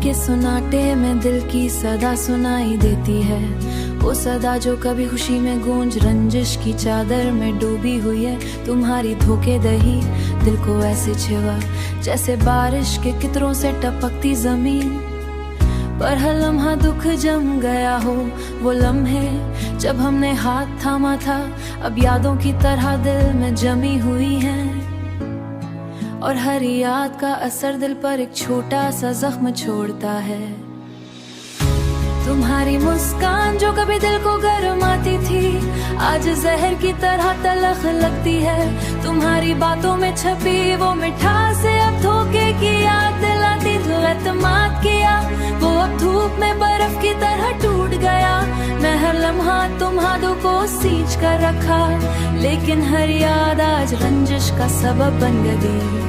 के सुनाटे में दिल की सदा सुनाई देती है, वो सदा जो कभी खुशी में गूंज रंजिश की चादर में डूबी हुई है। तुम्हारी धोखेदही दिल को ऐसे छिवा जैसे बारिश के कितरों से टपकती जमीन, पर हर लम्हा दुख जम गया हो। वो लम्हे जब हमने हाथ थामा था अब यादों की तरह दिल में जमी हुई हैं, और हर याद का असर दिल पर एक छोटा सा जख्म छोड़ता है। तुम्हारी मुस्कान जो कभी दिल को गरमाती थी आज जहर की तरह तलख लगती है। तुम्हारी बातों में छपी वो मिठास अब धोखे की याद दिलाती। जो एतमाद किया वो अब धूप में बर्फ की तरह टूट गया। मैं हर लम्हा तुम्हारों को सींच कर रखा, लेकिन हर याद आज रंजिश का सबब बन गई।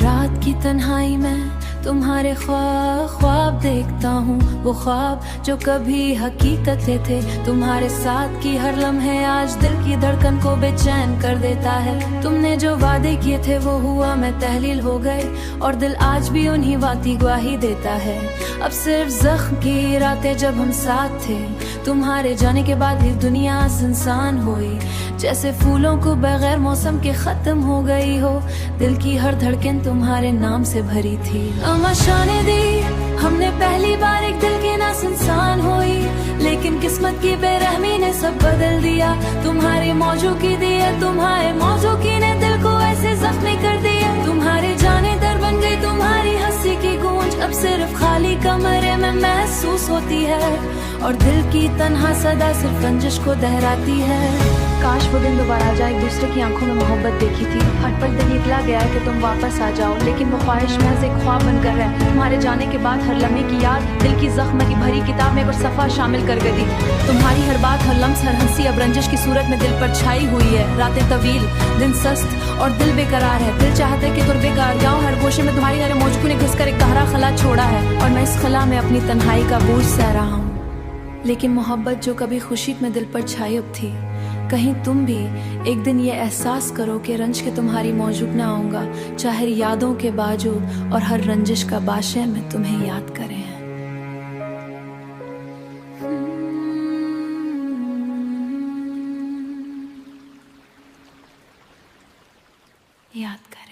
रात की तन्हाई में तुम्हारे ख्वाब देखता हूँ, वो ख्वाब जो कभी हकीकत थे। तुम्हारे साथ की हर लम्हे आज दिल की धड़कन को बेचैन कर देता है। तुमने जो वादे किए थे वो हुआ मैं तहलील हो गए, और दिल आज भी उन्हीं बाती गवाही देता है। अब सिर्फ जख्म की रातें जब हम साथ थे, तुम्हारे जाने के बाद ही दुनिया सुनसान हुई, जैसे फूलों को बगैर मौसम के खत्म हो गई हो। दिल की हर धड़कन तुम्हारे नाम से भरी थी। अमाशाने दी हमने पहली बार एक दिल की ना सुनसान हुई, लेकिन किस्मत की बेरहमी ने सब बदल दिया। तुम्हारी मौजूदगी है, तुम्हारे मौजूदगी ने दिल को ऐसे जख्मी कर दिया। तुम्हारे जाने दर बन गई तुम्हारी हंसी की गूंज, अब सिर्फ खाली कमरे में महसूस होती है, और दिल की तन्हा सदा सिर्फ रंजिश को दहराती है। काश वो दिन दोबारा आ जाए। एक दूसरे की आंखों में मोहब्बत देखी थी, हर पल दिल निकला गया है कि तुम वापस आ जाओ, लेकिन वो ख्वाहिश महज एक ख्वाब बनकर है। तुम्हारे जाने के बाद हर लम्हे की याद दिल की जख्म की भरी किताब में एक सफ़ा शामिल कर गई। तुम्हारी हर बात, हर लम्स, हर हंसी अब रंजिश की सूरत में दिल पर छाई हुई है। रातें तवील, दिन सस्त और दिल बेकरार है। दिल चाहता है कि तुर बेकार जाऊं, हर गोशे में तुम्हारी हर मौजू ने घुसकर एक गहरा खला छोड़ा है, और मैं इस खला में अपनी तन्हाई का बोझ सह रहा हूँ। लेकिन मोहब्बत जो कभी खुशी में दिल पर छाई अब थी, कहीं तुम भी एक दिन ये एहसास करो कि रंज के तुम्हारी मौजूद ना आऊंगा, चाहे यादों के बावजूद, और हर रंजिश का बाशे में तुम्हें याद करें। याद करें।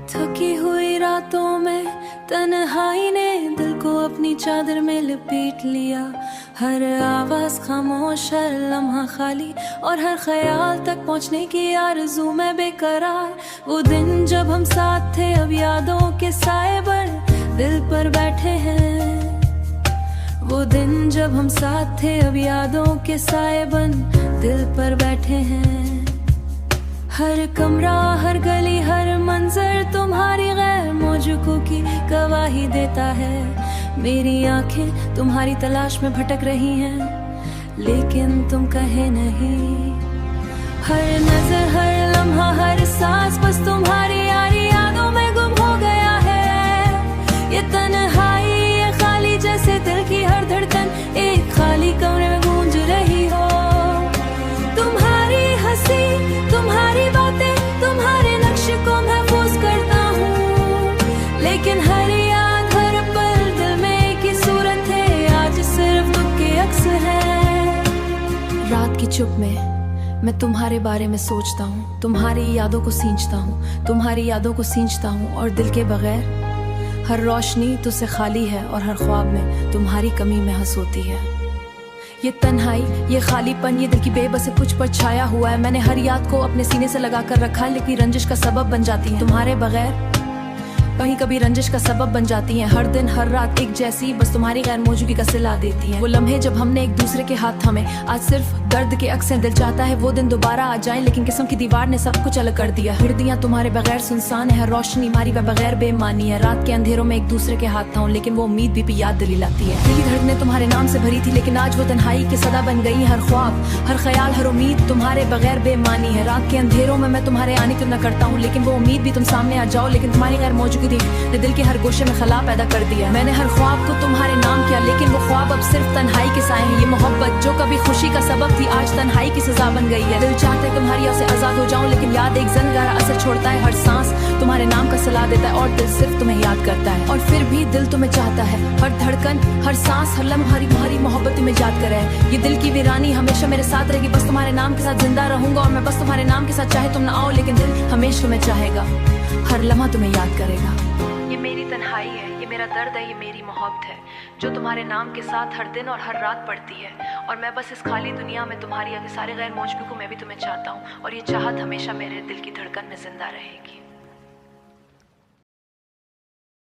थकी हुई रातों में तन्हाई ने दिल को अपनी चादर में लपेट लिया। हर आवाज खामोश, हर लम्हा खाली, और हर ख्याल तक पहुंचने की आरज़ू में बेकरार। वो दिन जब हम साथ थे अब यादों के साए बन दिल पर बैठे हैं। वो दिन जब हम साथ थे अब यादों के साए बन दिल पर बैठे हैं। हर कमरा, हर गली, हर मंजर तुम्हारी गैर मौजूदगी की गवाही देता है। मेरी आंखें तुम्हारी तलाश में भटक रही हैं, लेकिन तुम कहे नहीं। हर नजर, हर लम्हा, हर सांस बस तुम्हारी यारी यादों में गुम हो गया है। ये तन्हाई, ये खाली, जैसे दिल की हर धड़कन एक खाली कमरे में गूंज रही हो। तुम्हारी हंसी, तुम्हारी बातें, तुम्हारे नक्श को महफूज करता हूँ, लेकिन हर याद, हर पल दिल में की सूरत है, आज सिर्फ दुख के अक्स है। रात की चुप में मैं तुम्हारे बारे में सोचता हूँ, तुम्हारी यादों को सींचता हूँ, तुम्हारी यादों को सींचता हूँ, और दिल के बगैर हर रोशनी तुझसे खाली है, और हर ख्वाब में तुम्हारी कमी महसूस होती है। ये तन्हाई, ये खालीपन, ये दिल की बेबसी कुछ पर छाया हुआ है। मैंने हर याद को अपने सीने से लगा कर रखा है, लेकिन रंजिश का सबब बन जाती है। तुम्हारे बगैर कहीं कभी रंजिश का सबब बन जाती हैं, हर दिन हर रात एक जैसी, बस तुम्हारी गैर मौजूदगी का सिला देती हैं। वो लम्हे जब हमने एक दूसरे के हाथ थामे, आज सिर्फ दर्द के अक्सर दिल चाहता है वो दिन दोबारा आ जाए, लेकिन किस्म की दीवार ने सब कुछ अलग कर दिया। हिरदियां तुम्हारे बगैर सुनसान है, रोशनी मारी व बगैर बेमानी है। रात के अंधेरों में एक दूसरे के हाथ था, लेकिन वो उम्मीद भी याद दिलाती है। दिल की धड़कनें तुम्हारे नाम से भरी थी, लेकिन आज वो तन्हाई की सदा बन गई। हर ख्वाब, हर ख्याल, हर उम्मीद तुम्हारे बगैर बेमानी है। रात के अंधेरों में मैं तुम्हारे आने की न करता हूँ, लेकिन वो उम्मीद भी तुम सामने आ जाओ, लेकिन तुम्हारी गैर मौजूदगी ने दिल के हर गोशे में खला पैदा कर दिया। मैंने हर ख्वाब को तुम्हारे नाम किया, लेकिन वो ख्वाब अब सिर्फ तन्हाई के साए हैं। ये मोहब्बत जो कभी खुशी का सबब थी, आज तन्हाई की सजा बन गई है। दिल चाहता है तुम्हारी याद से आजाद हो जाऊं, लेकिन याद एक जंगलारा असर छोड़ता है। हर सांस तुम्हारे नाम का सलाह देता है, और दिल सिर्फ तुम्हें याद करता है। और फिर भी दिल तुम्हें चाहता है, हर धड़कन, हर सांस, हर लम्हा तुम्हारी मोहब्बत तुम्हें याद करे। ये दिल की वीरानी हमेशा मेरे साथ रहेगी, बस तुम्हारे नाम के साथ जिंदा रहूंगा। और मैं बस तुम्हारे नाम के साथ, चाहे तुम ना आओ, लेकिन दिल हमेशा तुम्हें चाहेगा, हर लम्हा तुम्हें याद करेगा। ये मेरी तन्हाई है, ये मेरा दर्द है, ये मेरी मोहब्बत है, जो तुम्हारे नाम के साथ हर दिन और हर रात पड़ती है। और मैं बस इस खाली दुनिया में तुम्हारी आगे सारे गैर मौजूदगी को मैं भी तुम्हें चाहता हूँ, और ये चाहत हमेशा मेरे दिल की धड़कन में जिंदा रहेगी।